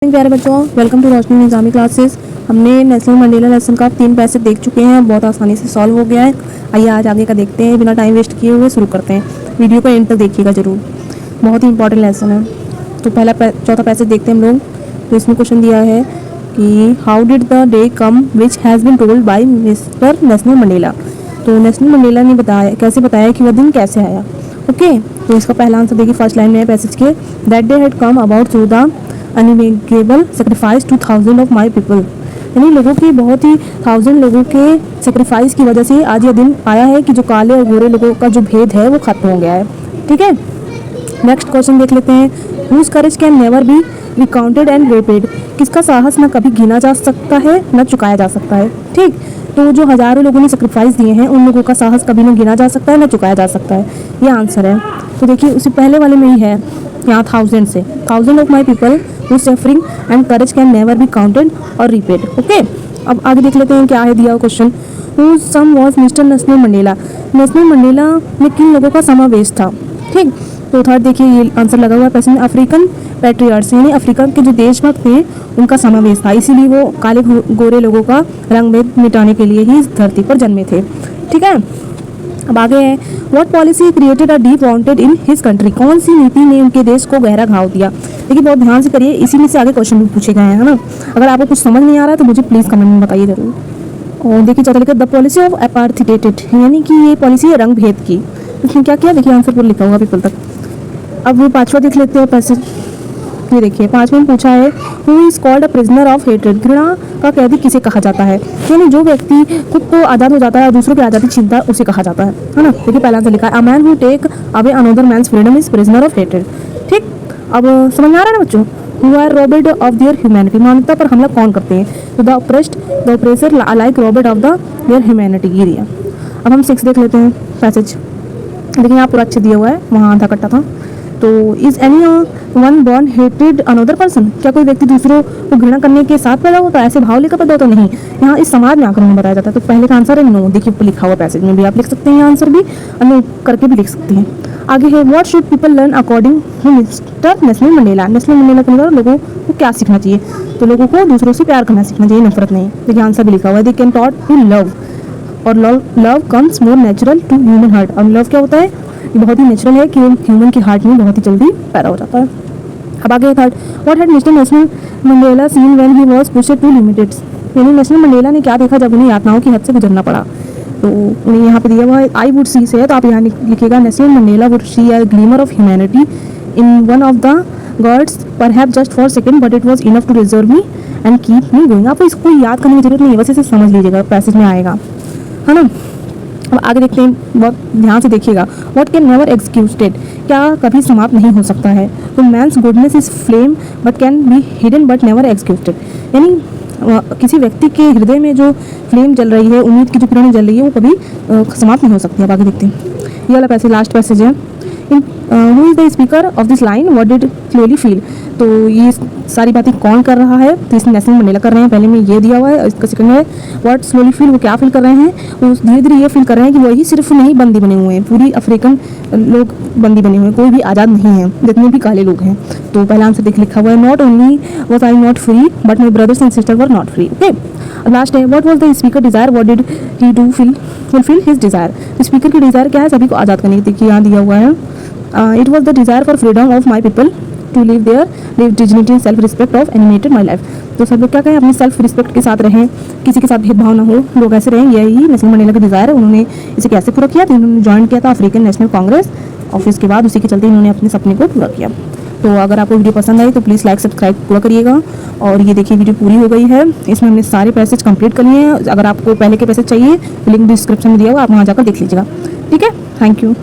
प्यारे बच्चों, welcome to Roshni Nizami classes. हमने नेशनल मंडेला लेसन का 3 पैसेज देख चुके हैं, बहुत आसानी से सॉल्व हो गया है। आइए आज आगे का देखते हैं, बिना टाइम वेस्ट किए हुए शुरू करते हैं। वीडियो को एंड तक देखिएगा जरूर, बहुत ही इंपॉर्टेंट लेसन है। तो चौथा पैसेज देखते हैं हम लोग। तो इसमें क्वेश्चन दिया है कि how did the day come which has been told by mister Nelson Mandela. तो नेशनल मंडेला ने कैसे बताया कि वह दिन कैसे आया। ओके, तो इसका पहला आंसर देखिए, फर्स्ट लाइन में है पैसेज के, that day had come about through the unimaginable sacrifice to 1000 of my people. यानी लोगों की बहुत ही 1000 लोगों के सेक्रीफाइस की वजह से आज यह दिन आया है कि जो काले और गोरे लोगों का जो भेद है वो खत्म हो गया है। ठीक है, नेक्स्ट क्वेश्चन देख लेते हैं। Whose courage can never be recounted and repaid. किसका साहस न कभी गिना जा सकता है न चुकाया जा सकता है। ठीक, तो जो हजारों लोगों ने सेक्रीफाइस दिए हैं उन लोगों का साहस कभी न गिना जा सकता है न चुकाया जा सकता है, ये आंसर है। तो देखिए उसी पहले वाले में ही है, यहाँ 1000 से 1000 of my people whose suffering and courage can never be counted or repaid। Okay, अब आगे देख लेते हैं क्या है दिया हुआ question. whose sum was mister Nelson Mandela. Nelson Mandela में किन लोगों का समावेश था। ठीक, तो थर्ड देखिए ये आंसर लगा हुआ है पैसे में, अफ्रीकन पैट्रियट्स यानी अफ्रीका के जो देशभक्त थे उनका समावेश था, इसीलिए वो काले गोरे लोगों का रंग भेद मिटाने के लिए ही इस धरती पर जन्मे थे। ठीक है, अब आगे है, what policy created a deep wanted in his country. कौन सी नीति ने उनके देश को गहरा घाव दिया। देखिए बहुत ध्यान से करिए, इसी में से आगे क्वेश्चन भी पूछे गए हैं, है ना। अगर आपको कुछ समझ नहीं आ रहा है तो मुझे प्लीज़ कमेंट में बताइए जरूर। और देखिए चौथा लिखा, द पॉलिसी ऑफ अपार्थेटेड, यानी कि ये पॉलिसी है रंग भेद की। इसमें क्या किया देखिए, आंसर पर लिखा होगा पीपल तक। अब वो पाँचवा देख लेते हैं पैसेज। ये देखिए पाँचवें में पूछा है, who is called a prisoner of hatred. घृणा का कैदी किसे कहा जाता है। यानी जो व्यक्ति खुद को आज़ाद हो जाता है और दूसरों की आज़ादी छीनता है उसे कहा जाता है ना। देखिए पहला आंसर लिखा है, a man who take away another man's freedom is prisoner of hatred. ठीक, अब समझ में आ रहा है ना बच्चों। Who are robbed of their humanity, मानवता पर हमला कौन करते हैं। तो the oppressed the oppressor like robbed of the their humanity, ये दिया। अब हम 6 देख लेते हैं पैसेज। देखिए यहाँ पूरा अच्छे दिया हुआ है, वहाँ आधा कट्टा था। तो is any one born hated another person. क्या कोई व्यक्ति दूसरों को घृणा करने के साथ पैदा होता है, ऐसे भाव लेकर पैदा होता नहीं। यहाँ इस समाज में आकर हमें बताया जाता है। तो पहले का आंसर है नो। देखिए ऊपर लिखा हुआ पैसेज में भी आप लिख सकते हैं, ये आंसर भी नो करके भी लिख सकते हैं। आगे है, what should people learn according to mister Nelson Mandela. Nelson Mandela के अनुसार लोगों को क्या सीखना चाहिए। तो लोगों को दूसरों से प्यार करना सीखना चाहिए, नफरत नहीं। देखिए आंसर भी लिखा हुआ है, they can taught to love, और love comes more natural to human heart. और लव क्या होता है, ये बहुत ही नेचुरल है कि ह्यूमन की हार्ट में बहुत ही जल्दी पैदा हो जाता है। अब आगे third, what had mister Nelson Mandela seen when he was pushed to limits. यानी नेशनल मंडेला ने क्या देखा जब उन्हें यातनाओं की हद से गुजरना पड़ा। तो उन्हें यहाँ पे दिया हुआ है आई वुड सी से, तो आप यहाँ लिखिएगा, Nelson Mandela would see a glimmer of humanity in one of the gods perhaps just for second but it was enough to reserve me and keep me going. आपको इसको याद करने की जरूरत नहीं है, बस इसे समझ लीजिएगा, पैसेज में आएगा, है ना। अब आगे देखते हैं, बहुत ध्यान से देखिएगा। व्हाट कैन नेवर एक्सक्यूटेड, क्या कभी समाप्त नहीं हो सकता है। तो man's goodness is flame but can be hidden but never executed. यानी किसी व्यक्ति के हृदय में जो फ्लेम जल रही है, उम्मीद की जो किरण जल रही है, वो कभी समाप्त नहीं हो सकती। अब आगे देखते हैं, ये वाला पैसेज लास्ट पैसेज है। Who is the speaker of this line, what did slowly feel. तो ये सारी बातें कौन कर रहा है, तो इसमें नेशनल मंडेला कर रहे हैं। पहले में ये दिया हुआ है, इसका सेकंड है व्हाट स्लोली फील, वो क्या फील कर रहे हैं। वो धीरे धीरे ये फील कर रहे हैं कि वही सिर्फ नहीं बंदी बने हुए हैं, पूरी अफ्रीकन लोग बंदी बने हुए हैं, कोई भी आज़ाद नहीं है जितने भी काले लोग हैं। तो पहला आंसर देख लिखा हुआ है, not only was I not free but my brothers and sister were not free. Okay, last है, what was the speaker desire, what did he do fulfil his desire. Speaker की डिजायर क्या है, सभी को आज़ाद करने की। देखिए यहाँ दिया हुआ है, it was the desire for freedom of my people to live dignity and self respect of animated my life. तो सब लोग क्या कहें, अपने सेल्फ रिस्पेक्ट के साथ रहें, किसी के साथ भेदभाव ना हो, लोग ऐसे रहें, यही नेशनल मंडेला का डिज़ायर है। उन्होंने इसे कैसे पूरा किया, तो इन्होंने ज्वाइन किया था अफ्रीकन नेशनल कांग्रेस, और उसके बाद उसी के चलते इन्होंने अपने सपने को पूरा किया। तो अगर आपको वीडियो पसंद आई तो प्लीज़ लाइक सब्सक्राइब पूरा करिएगा। और ये देखिए वीडियो पूरी हो गई है, इसमें हमने सारे पैसेज कंप्लीट कर लिए हैं। अगर आपको पहले के पैसेज चाहिए तो लिंक डिस्क्रिप्शन में दिया हुआ, आप वहाँ जाकर देख लीजिएगा। ठीक है, थैंक यू।